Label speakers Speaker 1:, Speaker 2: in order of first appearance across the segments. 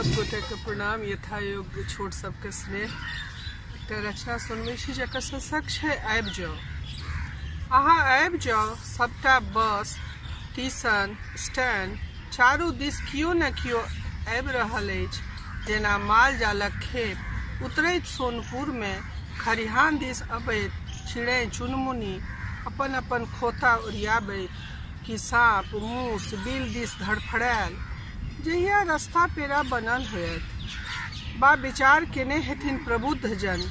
Speaker 1: सब गोटे के प्रणाम। यथा योग्य छोट सबके स्नेह। एक रचना सुनबे छी जकर शीर्षक छै आबि जाओ। अहाँ आबि जाओ। सबटा बस, स्टेशन, स्टैंड चारू दिस कियो न कियो आबि रहल अछि। जेना माल जालक खेप उतरैत सोनपुर में, खरिहान दिस अबैत चिड़ै चुनमुनी अपन अपन खोता ओरियाबैत, कि साँप मूस बिल दिस धड़फड़ायल। जहिया रस्ता पेरा बनल होयत बा विचार केने हेथिन प्रबुद्ध जन,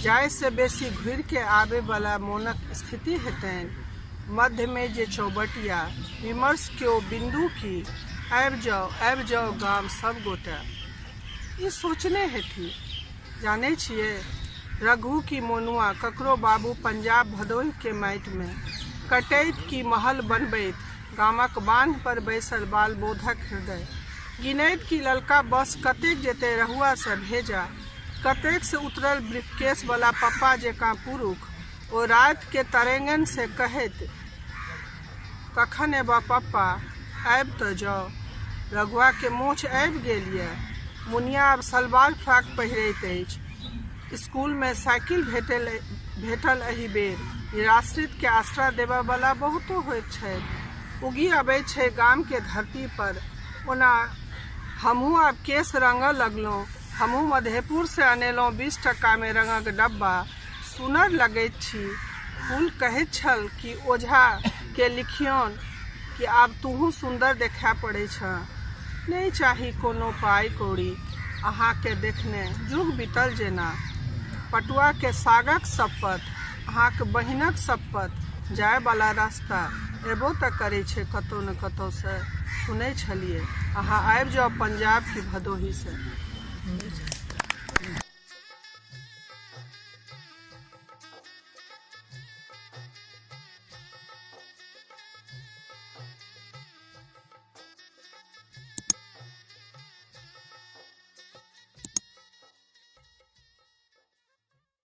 Speaker 1: जाय से बेसी घुरि के आबे वाला मोनक स्थिति हेतनि। मध्य में जे चौबटिया विमर्श क्यों बिंदु की, आबि जाओ गाम सब गोटा। ई सोचने हेथी जाने छिए रघु की मोनुआ ककरो बाबू पंजाब भदोही के माटि में कटैत की महल बनबैत, गामक बांध पर बैसल बाल बोधक हृदय गिनैत की ललका बस कतेक जेते रहुआ से भेजा। कतेक से उतरल ब्रीफकेस वाला पप्पा जेका पुरुष ओ रात के तरेंगन से कहैत, कखन एबा पप्पा, आबि तो जाओ। रघुआ के मोछ आबि गेल ये। मुनिया आब सलवार फ्रॉक पहिरैत अछि। स्कूल में साइकिल भेटल एहि बेर। निराश्रित के आश्रय देबा वाला बहुतो होइत छै। उगी अबै छै गाम के धरती पर। ओना हमहूँ आब केस रंगऽ लगलहुँ। हमहूँ मधेपुर से अनेलहुँ 20 टका में रंगक डब्बा। सुनर लगैत छी। फूल कहैत छल कि ओझा के लिखियौन कि आब तूहू सुंदर देखाय पड़ै छ। नहीं चाही कोनो पाई कौड़ी अहाँ के देखने जुग बीतल जेना। पटुआ के सागक शपथ, अहाँ के बहिनक शपथ। जाय वाला रास्ता एबो तक करे छे कतौ न कतौ से। सुनै छलिए अहाँ आबि जाओ पंजाब की भदोही से।